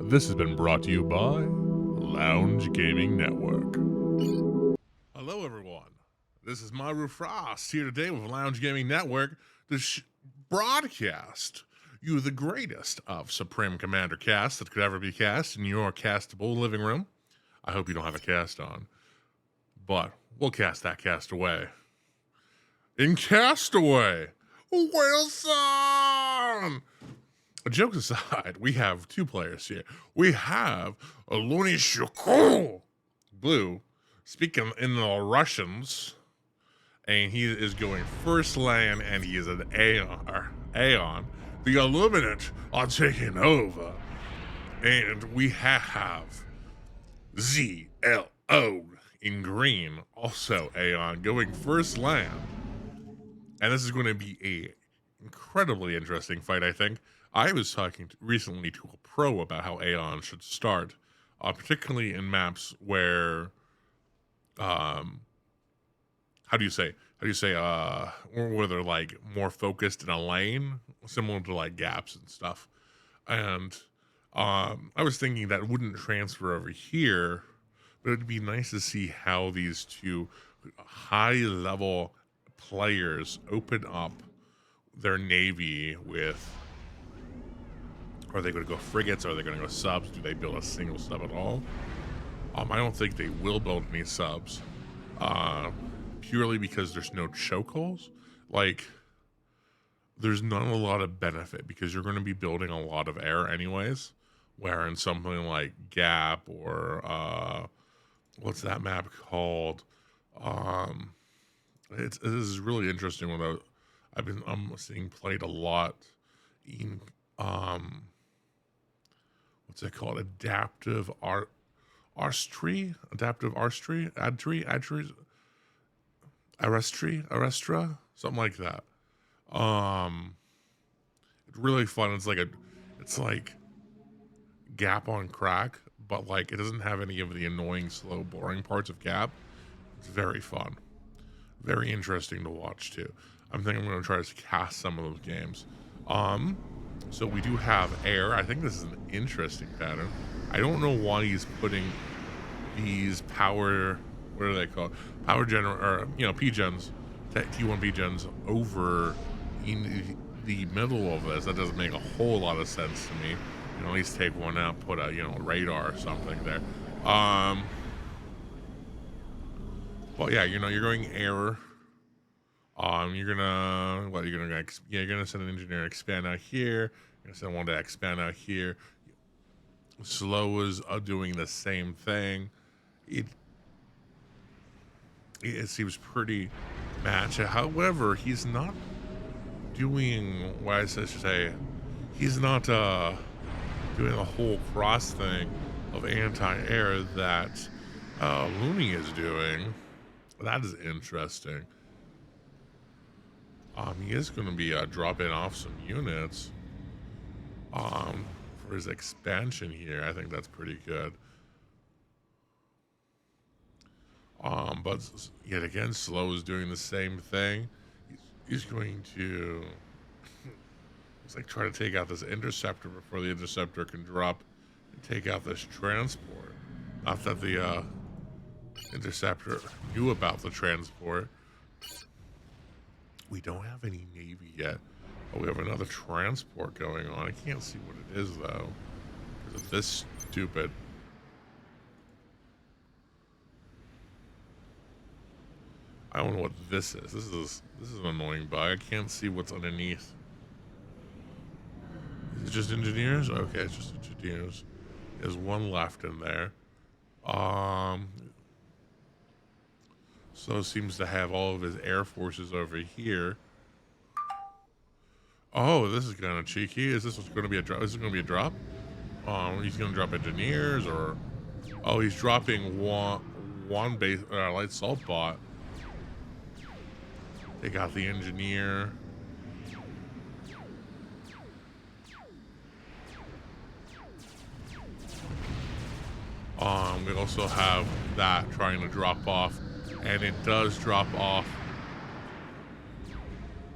This has been brought to you by Lounge Gaming Network. Hello, everyone. This is MairuFrost here today with Lounge Gaming Network to broadcast you the greatest of Supreme Commander casts that could ever be cast in your castable living room. I hope you don't have a cast on, but we'll cast that cast away. In Castaway, Wilson! Jokes aside, we have two players here. We have a Lunyshko, blue, speaking in the Russians, and he is going first land, and he is an Aeon. The Illuminate are taking over, and we have ZLO in green, also Aeon, going first land. And this is going to be a incredibly interesting fight, I think. I was talking recently to a pro about how Aeon should start, particularly in maps where, how do you say, where they're like more focused in a lane, similar to like gaps and stuff. And I was thinking that wouldn't transfer over here, but it'd be nice to see how these two high-level players open up their navy with. Are they going to go frigates? Are they going to go subs? Do they build a single sub at all? I don't think they will build any subs, purely because there's no chokeholes. Like, there's not a lot of benefit because you're going to be building a lot of air anyways. Where in something like Gap or what's that map called? This is really interesting. When I'm seeing played a lot in what's it called? Adaptive arstry, something like that. It's really fun. It's like Gap on crack, but like it doesn't have any of the annoying, slow, boring parts of Gap. It's very fun, very interesting to watch too. I'm thinking I'm going to try to cast some of those games. So we do have air. I think this is an interesting pattern. I don't know why he's putting these power, what are they called? Power or P-gens, T1 P-gens over in the middle of this. That doesn't make a whole lot of sense to me. You know, at least take one out, put a, radar or something there. Well, yeah, you're going air. You're gonna send an engineer to expand out here. You're gonna send one to expand out here. Slow is doing the same thing. It seems pretty matched. However, he's not doing what I should say. He's not doing the whole cross thing of anti-air that Luny is doing. That is interesting. He is going to be dropping off some units for his expansion here. I think that's pretty good. But yet again, Slow is doing the same thing. He's going to try to take out this interceptor before the interceptor can drop and take out this transport. Not that the interceptor knew about the transport. We don't have any navy yet. Oh, we have another transport going on. I can't see what it is though, because of this stupid. I don't know what this is. This is an annoying bug. I can't see what's underneath. Is it just engineers? Okay, it's just engineers. There's one left in there. So seems to have all of his air forces over here. Oh, this is kind of cheeky. Is this going to be a drop? Is it going to be a drop? He's going to drop engineers, or he's dropping one base light salt bot. Take out the engineer. We also have that trying to drop off. And it does drop off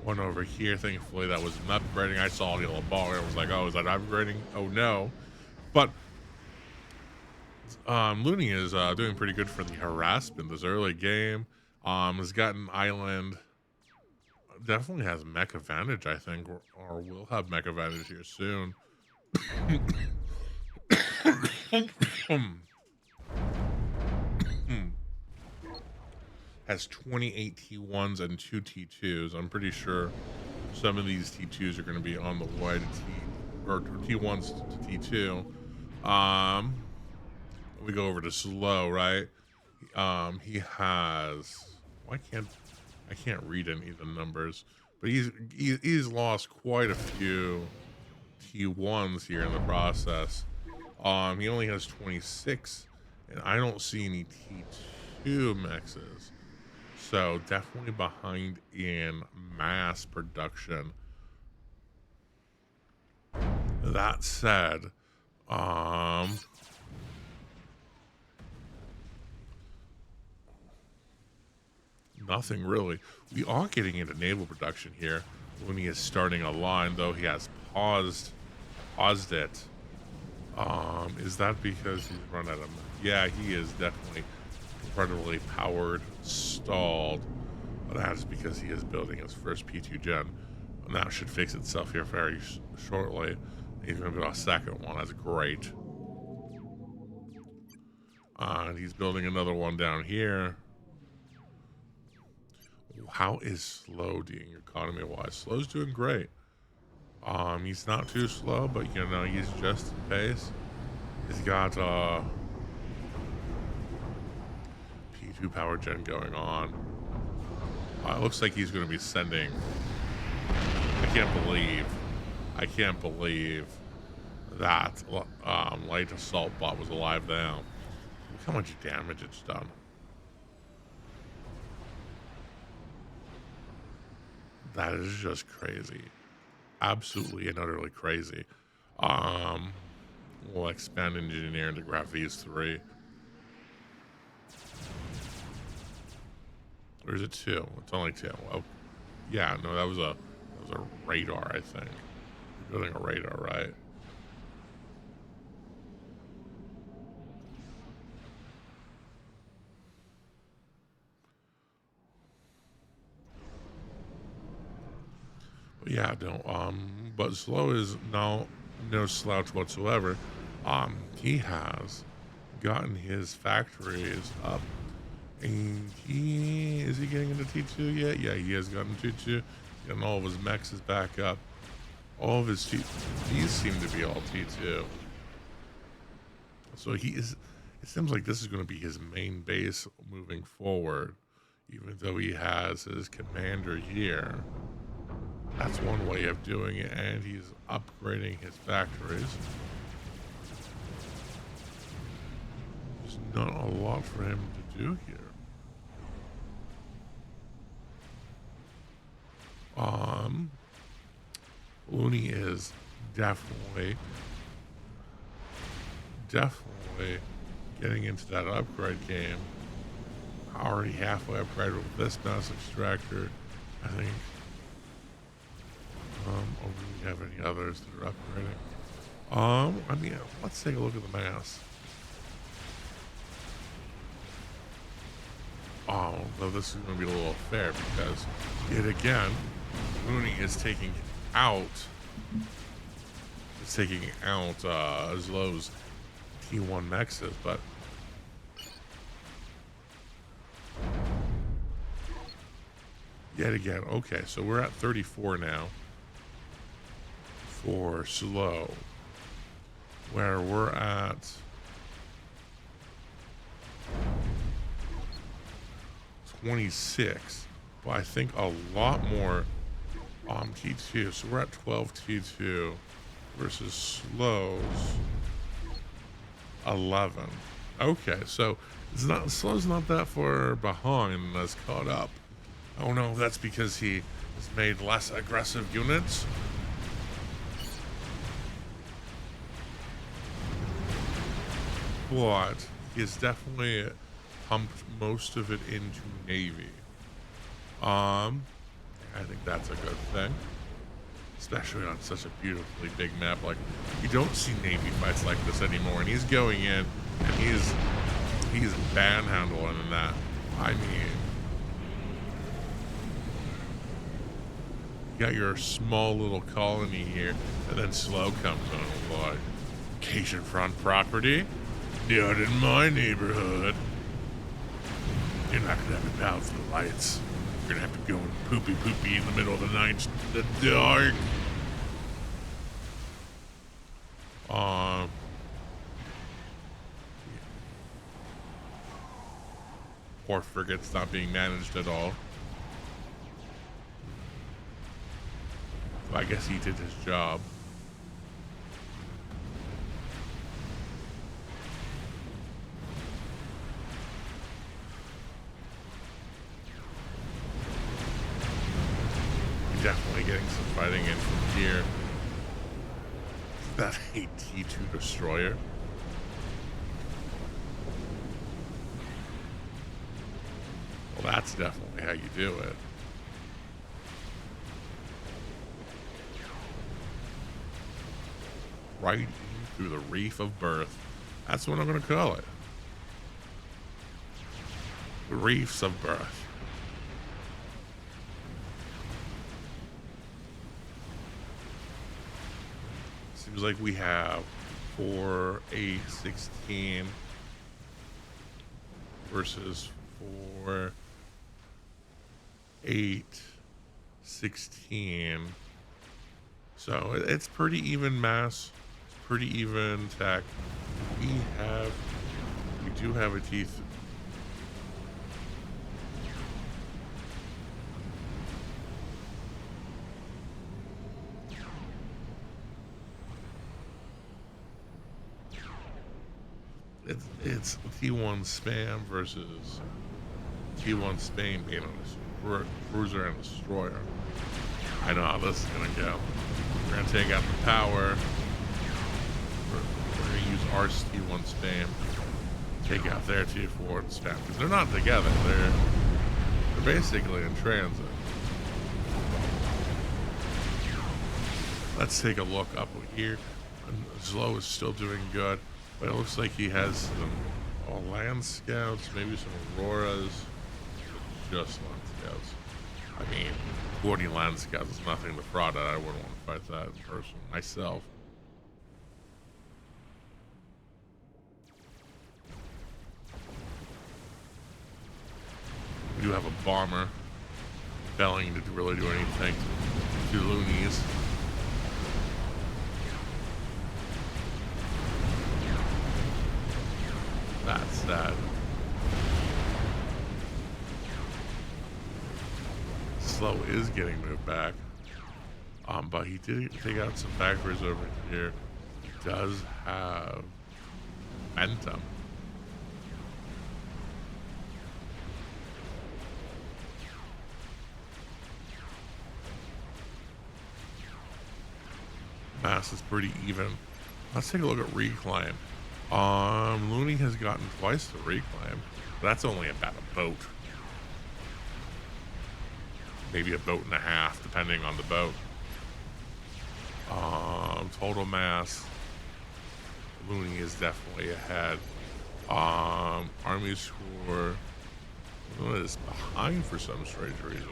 one over here. Thankfully, that was an upgrading. I saw the little ball. I was like, oh, is that upgrading? Oh, no. But Looney is doing pretty good for the harassment this early game. Has gotten island. Definitely has mech advantage, I think, or will have mech advantage here soon. Has 28 T1s and 2 T2s. I'm pretty sure some of these T2s are going to be on the way to T1s to T2. We go over to slow, right? He has. Why can't I can't read any of the numbers? But he's lost quite a few T1s here in the process. He only has 26, and I don't see any T2 mexes. So definitely behind in mass production. That said, nothing really. We are getting into naval production here. When he is starting a line, though, he has paused it. Is that because he's run out of? Yeah, he is definitely incredibly powered, stalled. That is because he is building his first P2 gen. And that should fix itself here very shortly. He's going to build a second one. That's great. And he's building another one down here. How is Slow doing economy-wise? Slow's doing great. He's not too slow, but you know, he's just in pace. He's got P2 power gen going on. It looks like he's going to be sending. I can't believe that light assault bot was alive now. Look how much damage it's done. That is just crazy. Absolutely and utterly crazy. We'll expand engineer into grab these 3. Or is it 2? It's only 2. Oh, yeah, no, that was a radar, I think. We're building a radar, right? Yeah, no, but Slow is no slouch whatsoever. He has gotten his factories up, and is he getting into T2 yet? Yeah, he has gotten T2, and all of his mechs is back up. All of his these seem to be all T2. So he is. It seems like this is going to be his main base moving forward, even though he has his commander here. That's one way of doing it, and he's upgrading his factories. There's not a lot for him to do here. Looney is definitely getting into that upgrade game. Already halfway upgraded with this mass extractor, I think. Or do we have any others that are upgrading? I mean, let's take a look at the mass. Though this is going to be a little fair because, yet again, Looney is taking out ZLO's T1 mexes, but yet again, okay, so we're at 34 now for Slow, where we're at 26. Well, I think a lot more T2. So we're at 12 T2 versus Slow's 11. Okay, so it's not Slow's not that far behind and has caught up. I don't know if that's because he has made less aggressive units. But he has definitely pumped most of it into Navy. I think that's a good thing, especially on such a beautifully big map. Like, you don't see Navy fights like this anymore, and he's going in And he's manhandling in that. I mean, you got your small little colony here, and then ZLO comes on like, Cajun front property? Not in my neighborhood. You're not gonna have to balance the lights. You're gonna have to go and poopy in the middle of the night in the dark. Poor frigate's not being managed at all. So I guess he did his job. Definitely getting some fighting in from here. That a T2 destroyer. Well, that's definitely how you do it. Right through the reef of birth. That's what I'm going to call it. The reefs of birth. Seems like we have 4A16 versus 4A16. So it's pretty even mass, it's pretty even tech. We do have a teeth. It's T1 spam versus T1 Spain being on a cruiser and destroyer. I know how this is gonna go. We're gonna take out the power. We're gonna use our T1 spam, take out their T4 spam because they're not together. They're basically in transit. Let's take a look up here. ZLO is still doing good. But it looks like he has some land scouts, maybe some Auroras, just land scouts. I mean, 40 land scouts is nothing to fraud at. I wouldn't want to fight that in person myself. We do have a bomber failing to really do anything to Lunys. That's sad. ZLO is getting moved back. But he did take out some factories over here. He does have momentum. Mass is pretty even. Let's take a look at reclaim. Luny has gotten twice the reclaim. But that's only about a boat. Maybe a boat and a half, depending on the boat. Total mass. Luny is definitely ahead. Army score is behind for some strange reason.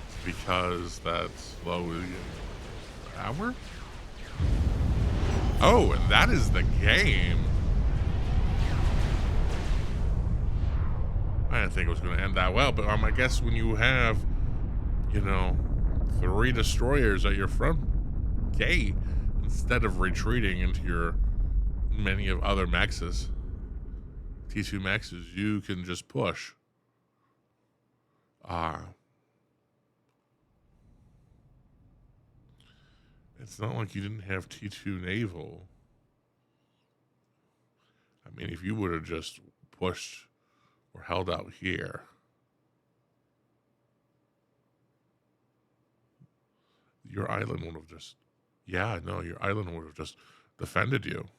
It's because that's low hour. Oh, and that is the game. I didn't think it was going to end that well, but I guess when you have, you know, 3 destroyers at your front gate, instead of retreating into your many of other mexes, T2 mexes, you can just push. It's not like you didn't have T2 naval. I mean, if you would have just pushed or held out here, your island would have just, yeah, no, your island would have just defended you.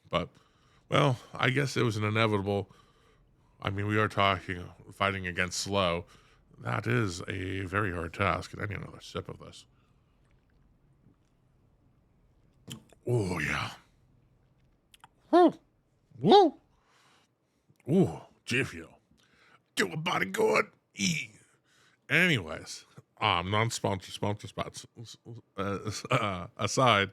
But, well, I guess it was an inevitable. I mean, we are fighting against ZLO. That is a very hard task. And I need another sip of this. Oh, yeah. Woo! Woo! Ooh, G Fuel. Do a body good. Anyways, non-sponsor sponsor spots aside,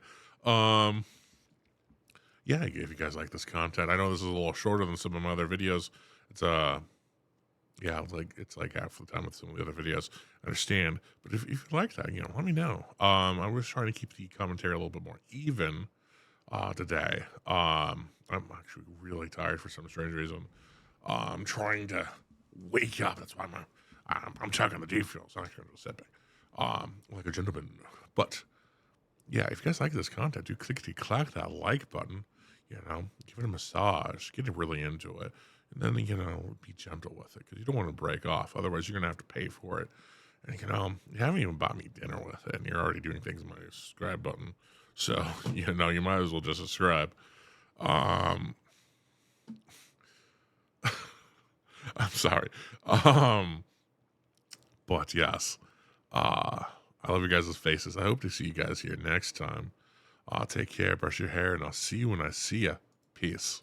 yeah, if you guys like this content, I know this is a little shorter than some of my other videos. It's yeah, it's like half the time with some of the other videos. I understand, but if you like that, let me know. I was trying to keep the commentary a little bit more even today. I'm actually really tired for some strange reason. I'm trying to wake up. That's why I'm chugging the deep fuel. It's not actually sipping, like a gentleman. But yeah, if you guys like this content, do click that like button. Give it a massage, get it really into it, and then be gentle with it because you don't want to break off. Otherwise, you're gonna have to pay for it. And you haven't even bought me dinner with it, and you're already doing things with my subscribe button. So you might as well just subscribe. I'm sorry. But yes, I love you guys' faces. I hope to see you guys here next time. Take care, brush your hair, and I'll see you when I see ya. Peace.